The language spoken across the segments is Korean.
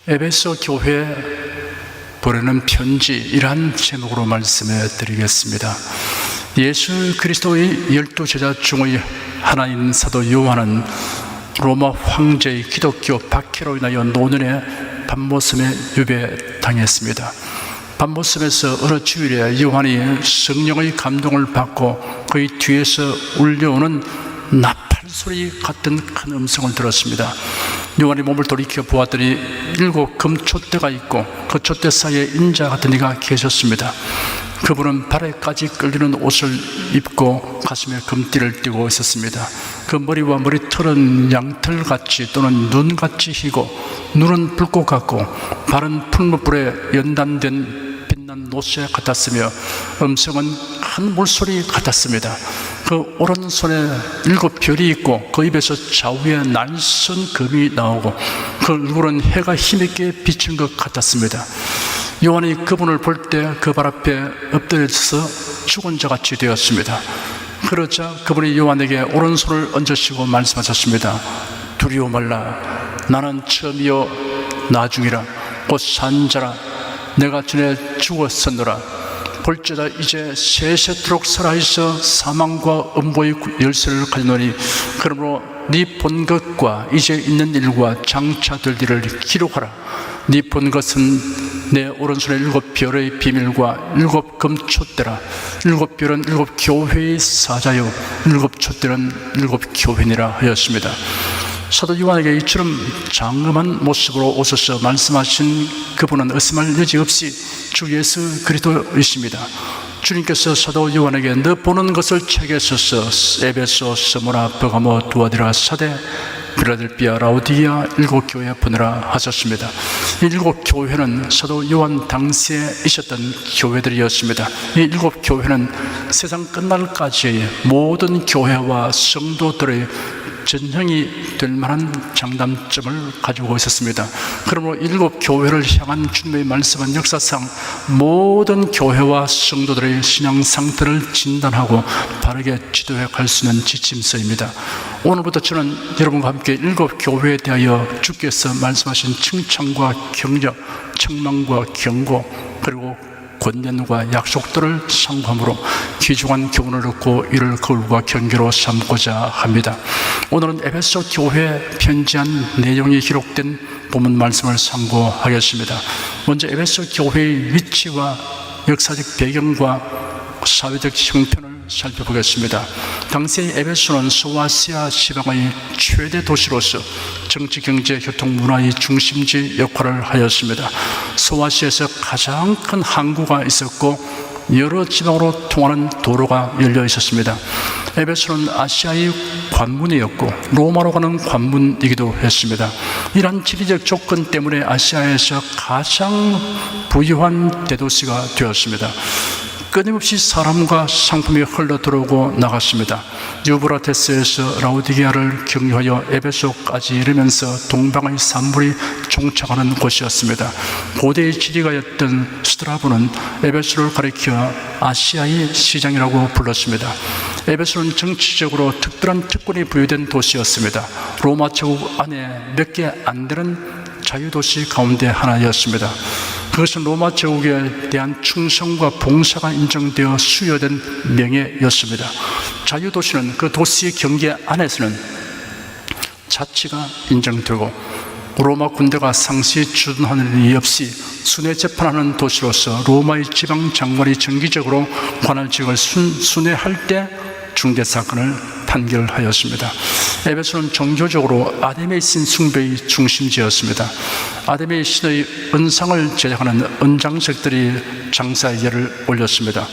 에베소 교회에 보내는 편지이란 제목으로 말씀해 드리겠습니다. 예수 그리스도의 12제자 중의 하나인 사도 요한은 로마 황제의 기독교 박해로 인하여 노년에 밤모섬에 유배당했습니다. 밤모섬에서 어느 주일에 요한이 성령의 감동을 받고 그의 뒤에서 울려오는 나팔소리 같은 큰 음성을 들었습니다. 요한이 몸을 돌이켜 보았더니 7 금촛대가 있고 그 촛대 사이에 인자 같은 이가 계셨습니다. 그분은 발에까지 끌리는 옷을 입고 가슴에 금띠를 띠고 있었습니다. 그 머리와 머리털은 양털같이 또는 눈같이 희고 눈은 불꽃 같고 발은 풀무불에 연단된 빛난 노새 같았으며 음성은 큰 물소리 같았습니다. 그 오른손에 7 별이 있고 그 입에서 좌우에 날선 금이 나오고 그 얼굴은 해가 힘있게 비치는 것 같았습니다. 요한이 그분을 볼 때 그 발 앞에 엎드려서 죽은 자같이 되었습니다. 그러자 그분이 요한에게 오른손을 얹으시고 말씀하셨습니다. 두려워 말라. 나는 처음이요 나중이라 곧 산 자라. 내가 전에 죽었었노라. 볼지어다 이제 세세토록 살아있어 사망과 음보의 열쇠를 가지노니 그러므로 네 본 것과 이제 있는 일과 장차 될 일을 기록하라. 네 본 것은 내 오른손에 7 별의 비밀과 7 금촛대라. 7 별은 7 교회의 사자요 7 촛대는 7 교회니라 하였습니다. 사도 요한에게 이처럼 장엄한 모습으로 오셔서 말씀하신 그분은 의심할 여지 없이 주 예수 그리스도이십니다. 주님께서 사도 요한에게 너 보는 것을 책에 써서 에베소, 스무나, 버가모, 두아디라, 사대, 필라델피아, 라오디게아 7 교회에 보내라 하셨습니다. 이 7 교회는 사도 요한 당시에 있었던 교회들이었습니다. 이 7 교회는 세상 끝날까지 모든 교회와 성도들의 전형이 될 만한 장단점을 가지고 있었습니다. 그러므로 7 교회를 향한 주님의 말씀은 역사상 모든 교회와 성도들의 신앙 상태를 진단하고 바르게 지도해 갈 수 있는 지침서입니다. 오늘부터 저는 여러분과 함께 7 교회에 대하여 주께서 말씀하신 칭찬과 격려, 책망과 경고 그리고 권면과 약속들을 상고함으로 귀중한 교훈을 얻고 이를 거울과 경계로 삼고자 합니다. 오늘은 에베소 교회에 편지한 내용이 기록된 본문 말씀을 상고하겠습니다. 먼저 에베소 교회의 위치와 역사적 배경과 사회적 형편을 살펴보겠습니다. 당시 에베소는 소아시아 지방의 최대 도시로서 정치, 경제, 교통, 문화의 중심지 역할을 하였습니다. 소아시아에서 가장 큰 항구가 있었고 여러 지방으로 통하는 도로가 열려 있었습니다. 에베소는 아시아의 관문이었고 로마로 가는 관문이기도 했습니다. 이러한 지리적 조건 때문에 아시아에서 가장 부유한 대도시가 되었습니다. 끊임없이 사람과 상품이 흘러들어오고 나갔습니다. 유브라테스에서 라오디게아를 경유하여 에베소까지 이르면서 동방의 산물이 종착하는 곳이었습니다. 고대의 지리가였던 스트라보는 에베소를 가리켜 아시아의 시장이라고 불렀습니다. 에베소는 정치적으로 특별한 특권이 부여된 도시였습니다. 로마 제국 안에 몇 개 안 되는 자유도시 가운데 하나였습니다. 그것은 로마 제국에 대한 충성과 봉사가 인정되어 수여된 명예였습니다. 자유도시는 그 도시의 경계 안에서는 자치가 인정되고 로마 군대가 상시 주둔하는 일 없이 순회 재판하는 도시로서 로마의 지방 장관이 정기적으로 관할 지역을 순회할 때 중대 사건을 판결하였습니다. 에베소는 종교적으로 아데메 신 숭배의 중심지였습니다. 아데메 신의 은상을 제작하는 은장석들이 장사의 예를 올렸습니다.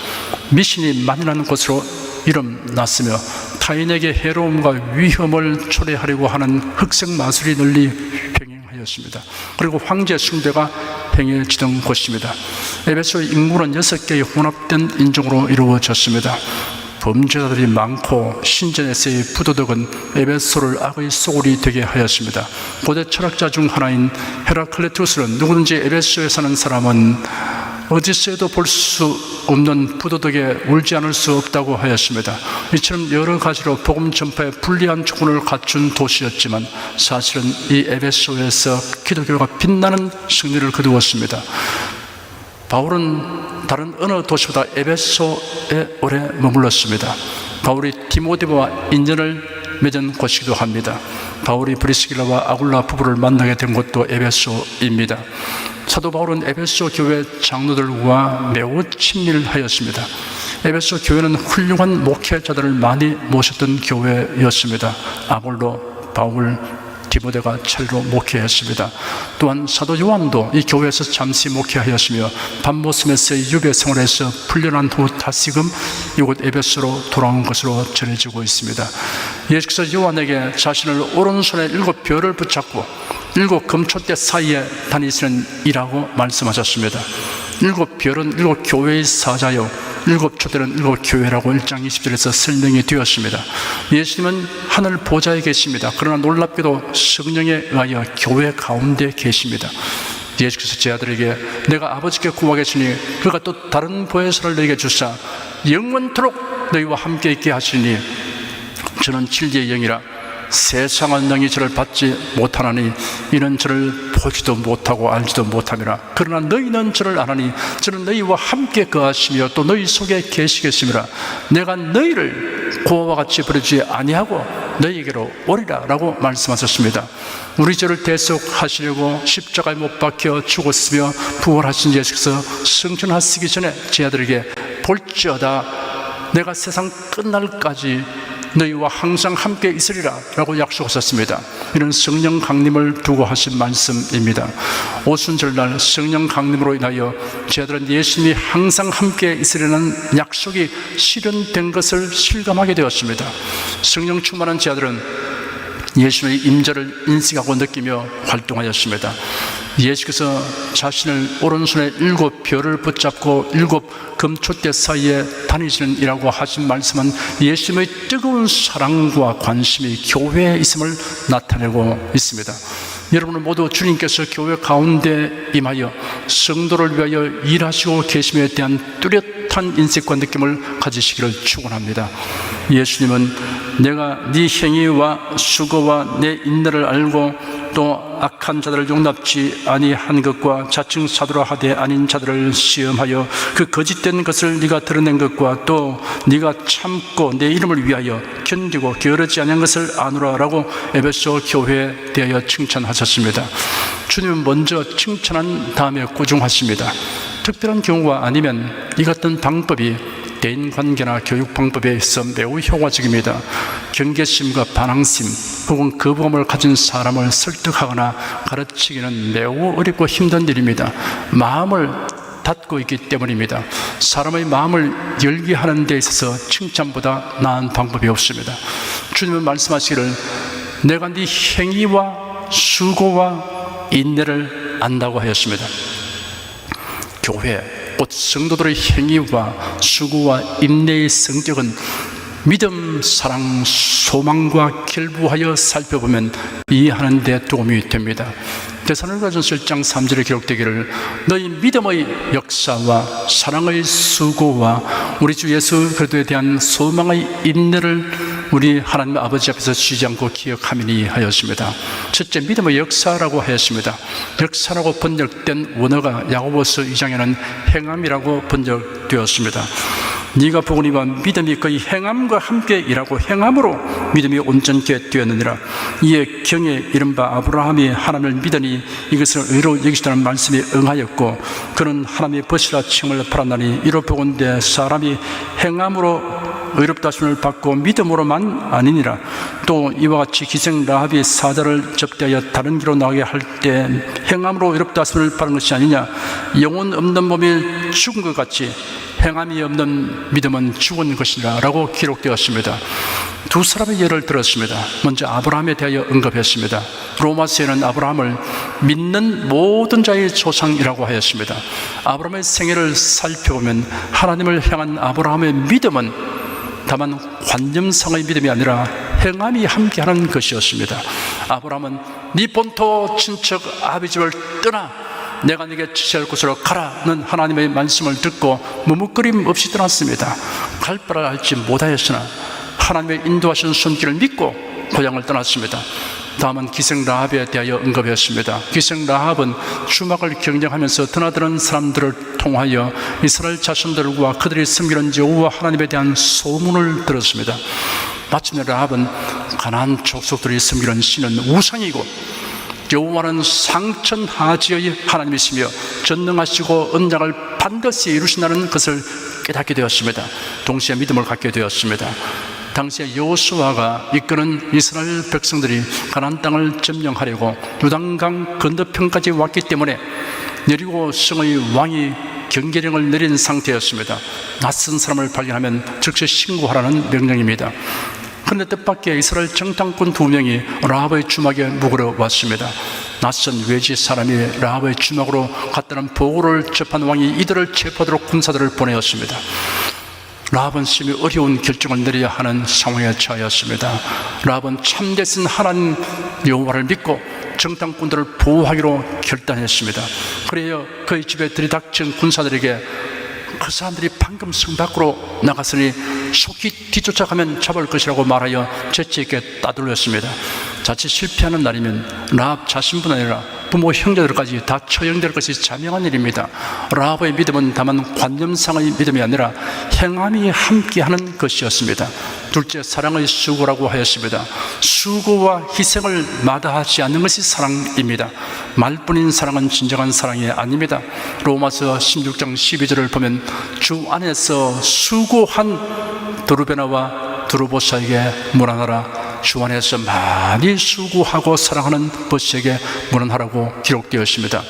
미신이 만연한 곳으로 이름났으며 타인에게 해로움과 위험을 초래하려고 하는 흑색 마술이 널리 횡행하였습니다. 그리고 황제 숭배가 행해지던 곳입니다. 에베소의 인구는 6개의 혼합된 인종으로 이루어졌습니다. 범죄자들이 많고 신전에서의 부도덕은 에베소를 악의 소굴이 되게 하였습니다. 고대 철학자 중 하나인 헤라클레투스는 누구든지 에베소에 사는 사람은 어디서도 볼 수 없는 부도덕에 울지 않을 수 없다고 하였습니다. 이처럼 여러 가지로 복음 전파에 불리한 조건을 갖춘 도시였지만 사실은 이 에베소에서 기독교가 빛나는 승리를 거두었습니다. 바울은 다른 어느 도시보다 에베소에 오래 머물렀습니다. 바울이 디모데와 인연을 맺은 곳이기도 합니다. 바울이 브리스길라와 아굴라 부부를 만나게 된 곳도 에베소입니다. 사도 바울은 에베소 교회 장로들과 매우 친밀하였습니다. 에베소 교회는 훌륭한 목회자들을 많이 모셨던 교회였습니다. 아볼로, 바울, 디모데가 차례로 목회했습니다. 또한 사도 요한도 이 교회에서 잠시 목회하였으며 밤모섬에서의 유배 생활에서 풀려난 후 다시금 이곳 에베소로 돌아온 것으로 전해지고 있습니다. 예수께서 요한에게 자신을 오른손에 7별을 붙잡고 7 금초대 사이에 다니시는 이라고 말씀하셨습니다. 7별은 7 교회의 사자요 7 초대는 7 교회라고 1장 20절에서 설명이 되었습니다. 예수님은 하늘 보좌에 계십니다. 그러나 놀랍게도 성령에 의하여 교회 가운데 계십니다. 예수께서 제 아들에게 내가 아버지께 구하겠으니 그가 또 다른 보혜사를 너에게 주사 영원토록 너희와 함께 있게 하시니 저는 진리의 영이라 세상은 능히 저를 받지 못하나니 이는 저를 보지도 못하고 알지도 못함이라. 그러나 너희는 저를 아나니 저는 너희와 함께 거하시며 또 너희 속에 계시겠음이라. 내가 너희를 고아와 같이 버리지 아니하고 너희에게로 오리라 라고 말씀하셨습니다. 우리 죄를 대속하시려고 십자가에 못 박혀 죽었으며 부활하신 예수께서 승천하시기 전에 제 아들에게 볼지어다 내가 세상 끝날까지 너희와 항상 함께 있으리라 라고 약속하셨습니다. 이런 성령 강림을 두고 하신 말씀입니다. 오순절날 성령 강림으로 인하여 저희들은 예수님이 항상 함께 있으리라는 약속이 실현된 것을 실감하게 되었습니다. 성령 충만한 저희들은 예수님의 임재를 인식하고 느끼며 활동하였습니다. 예수께서 자신을 오른손에 7별을 붙잡고 7 금초대 사이에 다니시는 이라고 하신 말씀은 예수님의 뜨거운 사랑과 관심이 교회에 있음을 나타내고 있습니다. 여러분은 모두 주님께서 교회 가운데 임하여 성도를 위하여 일하시고 계심에 대한 뚜렷한 인식과 느낌을 가지시기를 축원합니다. 예수님은 내가 네 행위와 수고와 내 인내를 알고 또 악한 자들을 용납지 아니한 것과 자칭 사도라 하되 아닌 자들을 시험하여 그 거짓된 것을 네가 드러낸 것과 또 네가 참고 내 이름을 위하여 견디고 게으르지 아니한 것을 아노라라고 에베소 교회에 대하여 칭찬하셨습니다. 주님은 먼저 칭찬한 다음에 꾸중하십니다. 특별한 경우가 아니면 이 같은 방법이 대인관계나 교육 방법에 있어 매우 효과적입니다. 경계심과 반항심 혹은 거부감을 가진 사람을 설득하거나 가르치기는 매우 어렵고 힘든 일입니다. 마음을 닫고 있기 때문입니다. 사람의 마음을 열게 하는 데 있어서 칭찬보다 나은 방법이 없습니다. 주님은 말씀하시기를 내가 네 행위와 수고와 인내를 안다고 하였습니다. 교회 곧 성도들의 행위와 수고와 인내의 성격은 믿음, 사랑, 소망과 결부하여 살펴보면 이해하는 데 도움이 됩니다. 데살로니가전서 1장 3절에 기록되기를 너희 믿음의 역사와 사랑의 수고와 우리 주 예수 그리스도에 대한 소망의 인내를 우리 하나님 아버지 앞에서 쉬지 않고 기억하미니 하였습니다. 첫째, 믿음의 역사라고 하였습니다. 역사라고 번역된 원어가 야고보서 2장에는 행함이라고 번역되었습니다. 네가 보거니와 믿음이 그의 행함과 함께 일하고 행함으로 믿음이 온전케 되었느니라. 이에 경에 이른바 아브라함이 하나님을 믿으니 이것을 의로 여기시다는 말씀에 응하였고 그는 하나님의 벗이라 칭을 받았나니 이로 보건대 사람이 행함으로 의롭다 하심을 받고 믿음으로만 아니니라. 또 이와 같이 기생 라합이 사자를 접대하여 다른 길로 나가게 할 때 행함으로 의롭다 하심을 받은 것이 아니냐. 영혼 없는 몸이 죽은 것 같이 행함이 없는 믿음은 죽은 것이라 라고 기록되었습니다. 두 사람의 예를 들었습니다. 먼저 아브라함에 대하여 언급했습니다. 로마서에는 아브라함을 믿는 모든 자의 조상이라고 하였습니다. 아브라함의 생애를 살펴보면 하나님을 향한 아브라함의 믿음은 다만 관념상의 믿음이 아니라 행함이 함께하는 것이었습니다. 아브라함은 네 본토 친척 아비 집을 떠나 내가 네게 지시할 곳으로 가라는 하나님의 말씀을 듣고 머뭇거림 없이 떠났습니다. 갈 바를 알지 못하였으나 하나님의 인도하신 손길을 믿고 고향을 떠났습니다. 다음은 기생 라합에 대하여 언급했습니다. 기생 라합은 주막을 경영하면서 드나드는 사람들을 통하여 이스라엘 자손들과 그들이 섬기는 여호와 하나님에 대한 소문을 들었습니다. 마침내 라합은 가나안 족속들이 섬기는 신은 우상이고 여호와는 상천하지의 하나님이시며 전능하시고 언약을 반드시 이루신다는 것을 깨닫게 되었습니다. 동시에 믿음을 갖게 되었습니다. 당시에 여호수아가 이끄는 이스라엘 백성들이 가나안 땅을 점령하려고 요단강 건너편까지 왔기 때문에 여리고 성의 왕이 경계령을 내린 상태였습니다. 낯선 사람을 발견하면 즉시 신고하라는 명령입니다. 그런데 뜻밖의 이스라엘 정탐꾼 2명이 라합의 주막에 묵으러 왔습니다. 낯선 외지 사람이 라합의 주막으로 갔다는 보고를 접한 왕이 이들을 체포하도록 군사들을 보내었습니다. 라합은 심히 어려운 결정을 내려야 하는 상황에 처하였습니다. 라합은 참되신 하나님 여호와를 믿고 정탐꾼들을 보호하기로 결단했습니다. 그래야 그의 집에 들이닥친 군사들에게 그 사람들이 방금 성 밖으로 나갔으니 속히 뒤쫓아가면 잡을 것이라고 말하여 재치 있게 따돌렸습니다. 자칫 실패하는 날이면 라합 자신뿐 아니라 부모 형제들까지 다 처형될 것이 자명한 일입니다. 라합의 믿음은 다만 관념상의 믿음이 아니라 행함이 함께하는 것이었습니다. 둘째, 사랑의 수고라고 하였습니다. 수고와 희생을 마다하지 않는 것이 사랑입니다. 말뿐인 사랑은 진정한 사랑이 아닙니다. 로마서 16장 12절을 보면 주 안에서 수고한 드루베나와 드루보사에게 문안하라. 주 안에서 많이 수고하고 사랑하는 보스에게 문안하라고 기록되었습니다.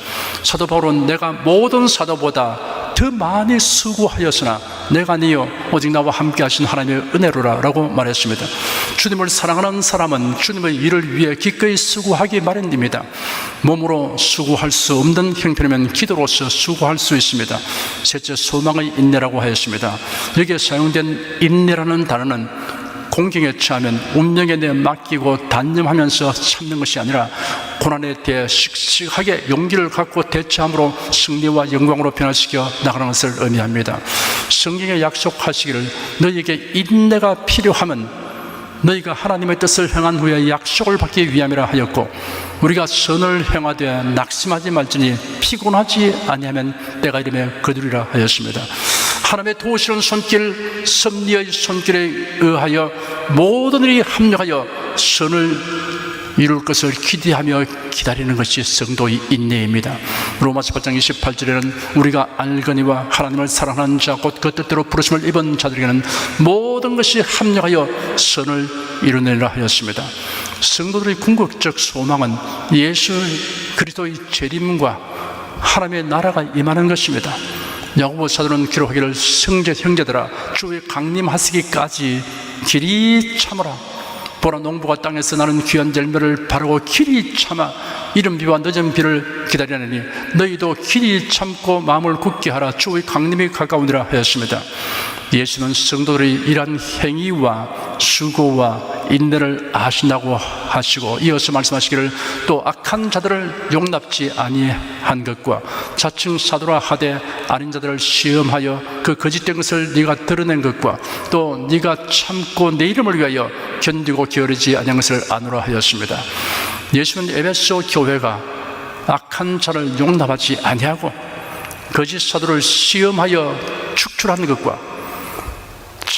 사도 바울은 내가 모든 사도보다 더 많이 수고하였으나 내가 아니요 오직 나와 함께 하신 하나님의 은혜로라 라고 말했습니다. 주님을 사랑하는 사람은 주님의 일을 위해 기꺼이 수고하기 마련입니다. 몸으로 수고할 수 없는 형편이면 기도로서 수고할 수 있습니다. 셋째, 소망의 인내라고 하였습니다. 여기에 사용된 인내라는 단어는 공경에 처하면 운명에 대해 맡기고 단념하면서 참는 것이 아니라 고난에 대해 씩씩하게 용기를 갖고 대처함으로 승리와 영광으로 변화시켜 나가는 것을 의미합니다. 성경에 약속하시기를 너희에게 인내가 필요하면 너희가 하나님의 뜻을 행한 후에 약속을 받기 위함이라 하였고 우리가 선을 행하되 낙심하지 말지니 피곤하지 아니하면 때가 이르매 거두리라 하였습니다. 하나님의 도우시는 손길, 섭리의 손길에 의하여 모든 일이 합력하여 선을 이룰 것을 기대하며 기다리는 것이 성도의 인내입니다. 로마서 8장 28절에는 우리가 알거니와 하나님을 사랑하는 자 곧 그 뜻대로 부르심을 입은 자들에게는 모든 것이 합력하여 선을 이루느니라 하였습니다. 성도들의 궁극적 소망은 예수 그리스도의 재림과 하나님의 나라가 임하는 것입니다. 야고보 사도는 기록하기를 성제 형제들아 주의 강림하시기까지 길이 참으라. 보라 농부가 땅에서 나는 귀한 열매를 바르고 길이 참아 이른 비와 늦은 비를 기다리느니 너희도 길이 참고 마음을 굳게 하라. 주의 강림이 가까우니라 하였습니다. 예수는 성도들의 이러한 행위와 수고와 인내를 아신다고 하시고 이어서 말씀하시기를 또 악한 자들을 용납지 아니한 것과 자칭 사도라 하되 아닌 자들을 시험하여 그 거짓된 것을 네가 드러낸 것과 또 네가 참고 내 이름을 위하여 견디고 게으르지 아니한 것을 아노라 하였습니다. 예수는 에베소 교회가 악한 자를 용납하지 아니하고 거짓 사도를 시험하여 축출하는 것과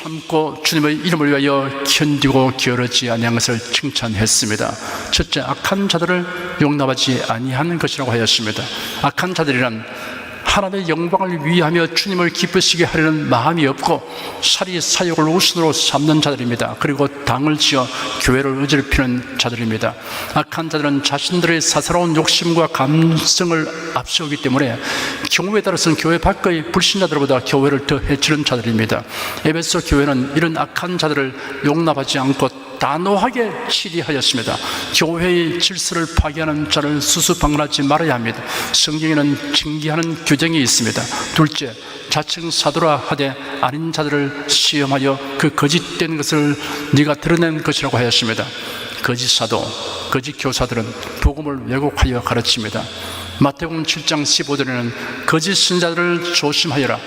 참고 주님의 이름을 위하여 견디고 게으르지 아니한 것을 칭찬했습니다. 첫째, 악한 자들을 용납하지 아니하는 것이라고 하였습니다. 악한 자들이란 하나님의 영광을 위하며 주님을 기쁘시게 하려는 마음이 없고 사리 사욕을 우선으로 삼는 자들입니다. 그리고 당을 지어 교회를 어지럽히는 자들입니다. 악한 자들은 자신들의 사사로운 욕심과 감성을 앞세우기 때문에 경우에 따라서는 교회 밖의 불신자들보다 교회를 더 해치는 자들입니다. 에베소 교회는 이런 악한 자들을 용납하지 않고 단호하게 치리하였습니다. 교회의 질서를 파괴하는 자를 수수방관하지 말아야 합니다. 성경에는 징계하는 규정이 있습니다. 둘째, 자칭 사도라 하되 아닌 자들을 시험하여 그 거짓된 것을 네가 드러낸 것이라고 하였습니다. 거짓 사도, 거짓 교사들은 복음을 왜곡하여 가르칩니다. 마태복음 7장 15절에는 거짓 선자들을 조심하여라.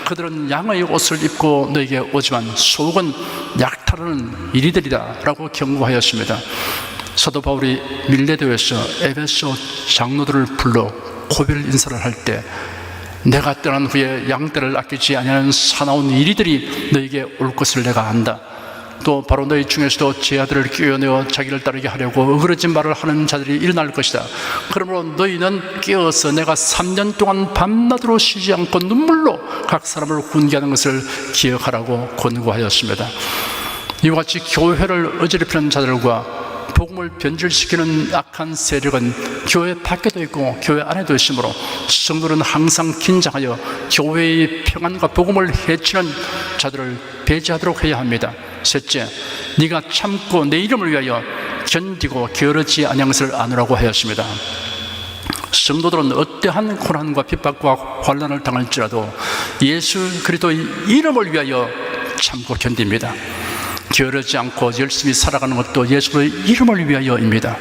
그들은 양의 옷을 입고 너에게 오지만 속은 약탈하는 이리들이다 라고 경고하였습니다. 사도 바울이 밀레도에서 에베소 장로들을 불러 고별 인사를 할 때 내가 떠난 후에 양떼를 아끼지 아니하는 사나운 이리들이 너에게 올 것을 내가 안다. 또 바로 너희 중에서도 제 아들을 끼워내어 자기를 따르게 하려고 어그러진 말을 하는 자들이 일어날 것이다. 그러므로 너희는 깨어서 내가 3년 동안 밤낮으로 쉬지 않고 눈물로 각 사람을 훈계하는 것을 기억하라고 권고하였습니다. 이와 같이 교회를 어지럽히는 자들과 복음을 변질시키는 악한 세력은 교회 밖에도 있고 교회 안에도 있으므로 성도는 항상 긴장하여 교회의 평안과 복음을 해치는 자들을 배제하도록 해야 합니다. 셋째, 네가 참고 내 이름을 위하여 견디고 게으르지 아니한 것을 아노라고 하였습니다. 성도들은 어떠한 고난과 핍박과 환난을 당할지라도 예수 그리스도의 이름을 위하여 참고 견딥니다. 게으르지 않고 열심히 살아가는 것도 예수의 이름을 위하여입니다.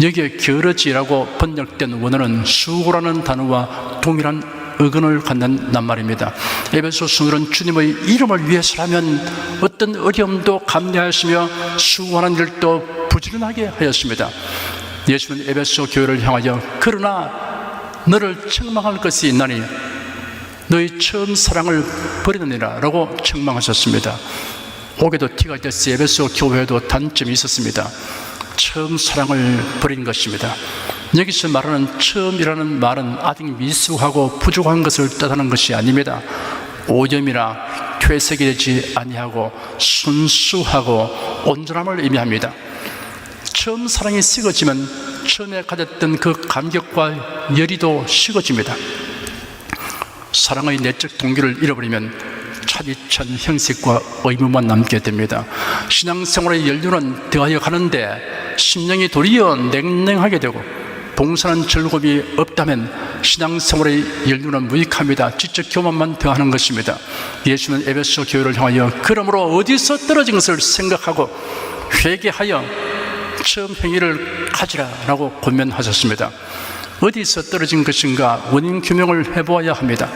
여기에 게으르지라고 번역된 원어는 수고라는 단어와 동일한 의견을 갖는 낱말입니다. 에베소 성도는 주님의 이름을 위해서라면 어떤 어려움도 감내하였으며 수고하는 일도 부지런하게 하였습니다. 예수는 에베소 교회를 향하여 그러나 너를 책망할 것이 있나니 너희 처음 사랑을 버리느니라 라고 책망하셨습니다. 오게도 티가 됐어. 에베소 교회에도 단점이 있었습니다. 처음 사랑을 버린 것입니다. 여기서 말하는 처음이라는 말은 아직 미숙하고 부족한 것을 뜻하는 것이 아닙니다. 오염이나 퇴색이 되지 아니하고 순수하고 온전함을 의미합니다. 처음 사랑이 식어지면 처음에 가졌던 그 감격과 열의도 식어집니다. 사랑의 내적 동기를 잃어버리면 차디찬 형식과 의무만 남게 됩니다. 신앙생활의 연륜은 더하여 가는데 심령이 도리어 냉랭하게 되고 봉사하는 즐거움이 없다면 신앙생활의 연륜은 무익합니다. 지적 교만만 더하는 것입니다. 예수는 에베소 교회를 향하여 그러므로 어디서 떨어진 것을 생각하고 회개하여 처음 행위를 가지라 라고 권면하셨습니다. 어디서 떨어진 것인가 원인 규명을 해보아야 합니다.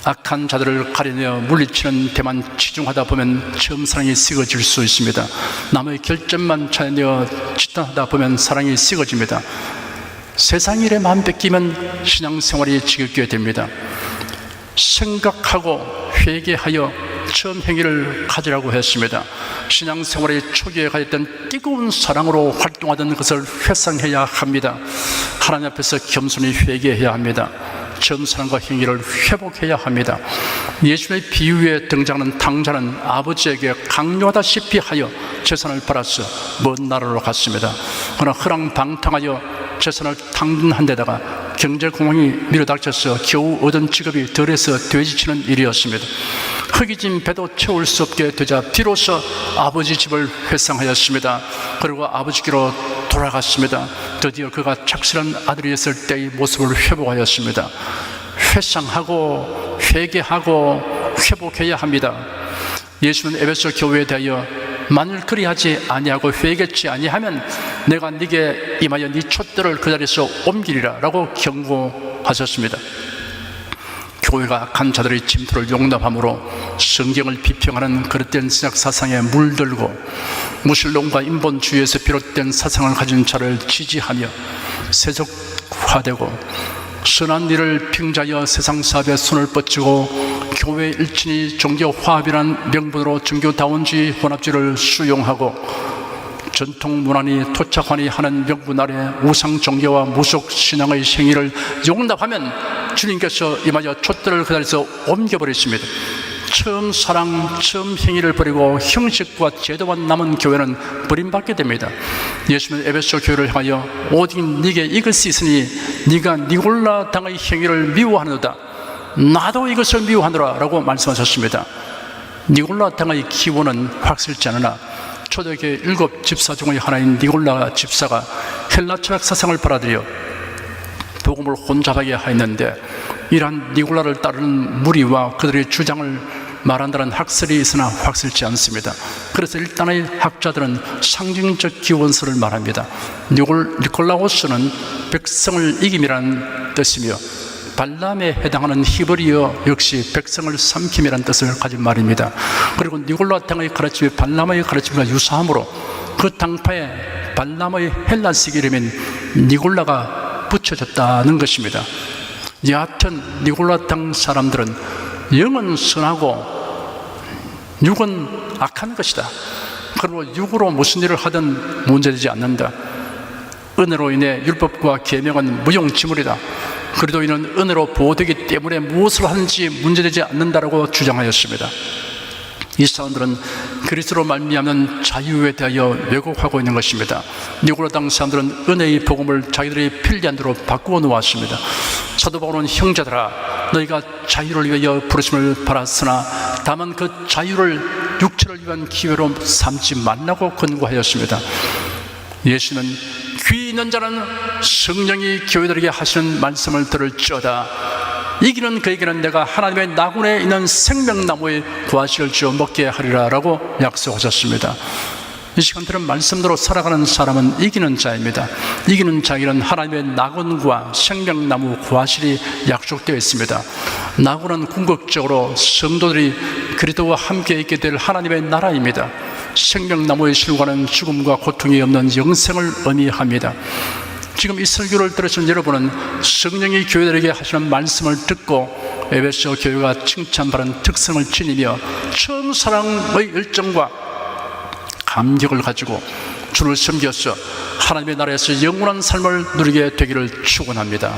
악한 자들을 가려내어 물리치는 데만 치중하다 보면 처음 사랑이 식어질 수 있습니다. 남의 결점만 찾아내어 집단하다 보면 사랑이 식어집니다. 세상 일에 마음 뺏기면 신앙생활이 지겹게 됩니다. 생각하고 회개하여 처음 행위를 가지라고 했습니다. 신앙생활의 초기에 가졌던 뜨거운 사랑으로 활동하던 것을 회상해야 합니다. 하나님 앞에서 겸손히 회개해야 합니다. 처음 사랑과 행위를 회복해야 합니다. 예수의 비유에 등장하는 탕자는 아버지에게 강요하다시피 하여 재산을 팔아서 먼 나라로 갔습니다. 그러나 허랑방탕하여 재산을 탕진한 데다가 경제공황이 밀어닥쳐서 겨우 얻은 직업이 덜해서 돼지치는 일이었습니다. 흙이진 배도 채울 수 없게 되자 비로소 아버지 집을 회상하였습니다. 그리고 아버지께로 돌아갔습니다. 드디어 그가 착실한 아들이었을 때의 모습을 회복하였습니다. 회상하고 회개하고 회복해야 합니다. 예수는 에베소 교회에 대하여 만일 그리하지 아니하고 회개치 아니하면 내가 네게 임하여 네 촛대를 그 자리에서 옮기리라 라고 경고하셨습니다. 교회가 악한 자들의 침투를 용납함으로 성경을 비평하는 그릇된 신약 사상에 물들고 무신론과 인본주의에서 비롯된 사상을 가진 자를 지지하며 세속화되고 선한 일을 핑자하여 세상 사업에 손을 뻗치고 교회 일친이 종교 화합이라는 명분으로 종교다원주의 혼합주의를 수용하고 전통 문화니 토착하니 하는 명분 아래 우상 종교와 무속 신앙의 행위를 용납하면 주님께서 임하여 촛대를 그 자리에서 옮겨버리십니다. 처음 사랑, 처음 행위를 버리고 형식과 제도만 남은 교회는 버림받게 됩니다. 예수는 에베소 교회를 향하여 오직 네게 이것이 있으니 네가 니골라 당의 행위를 미워하노다. 나도 이것을 미워하노라 라고 말씀하셨습니다. 니골라 당의 기원은 확실치 않으나 초대교회 7 집사 중의 하나인 니골라 집사가 헬라 철학 사상을 받아들여 복음을 혼잡하게 하였는데 이러한 니골라를 따르는 무리와 그들의 주장을 말한다는 학설이 있으나 확실치 않습니다. 그래서 일단의 학자들은 상징적 기원서를 말합니다. 니콜라오스는 백성을 이김이라는 뜻이며 발람에 해당하는 히브리어 역시 백성을 삼킴이라는 뜻을 가진 말입니다. 그리고 니골라 당의 가르침이 발람의 가르침과 유사하므로 그 당파에 발람의 헬라식 이름인 니골라가 붙여졌다는 것입니다. 여하튼 니골라 당 사람들은 영은 선하고 육은 악한 것이다. 그리고 육으로 무슨 일을 하든 문제되지 않는다. 은혜로 인해 율법과 계명은 무용지물이다. 그래도 이는 은혜로 보호되기 때문에 무엇을 하는지 문제되지 않는다라고 주장하였습니다. 이 사람들은 그리스도로 말미암는 자유에 대하여 왜곡하고 있는 것입니다. 니골라 당 사람들은 은혜의 복음을 자기들의 필리한 대로 바꾸어 놓았습니다. 사도 바울은 형제들아 너희가 자유를 위하여 부르심을 받았으나 다만 그 자유를 육체를 위한 기회로 삼지 말라고 권고하였습니다. 예수는 귀 있는 자는 성령이 교회들에게 하시는 말씀을 들을지어다. 이기는 그에게는 내가 하나님의 나군에 있는 생명나무의 과실을 주어 먹게 하리라 라고 약속하셨습니다. 이 시간들은 말씀대로 살아가는 사람은 이기는 자입니다. 이기는 자에게는 하나님의 나군과 생명나무 과실이 약속되어 있습니다. 나군은 궁극적으로 성도들이 그리스도와 함께 있게 될 하나님의 나라입니다. 생명나무의 실과는 죽음과 고통이 없는 영생을 의미합니다. 지금 이 설교를 들으신 여러분은 성령이 교회들에게 하시는 말씀을 듣고 에베소 교회가 칭찬받은 특성을 지니며 처음 사랑의 열정과 감격을 가지고 주를 섬겨서 하나님의 나라에서 영원한 삶을 누리게 되기를 축원합니다.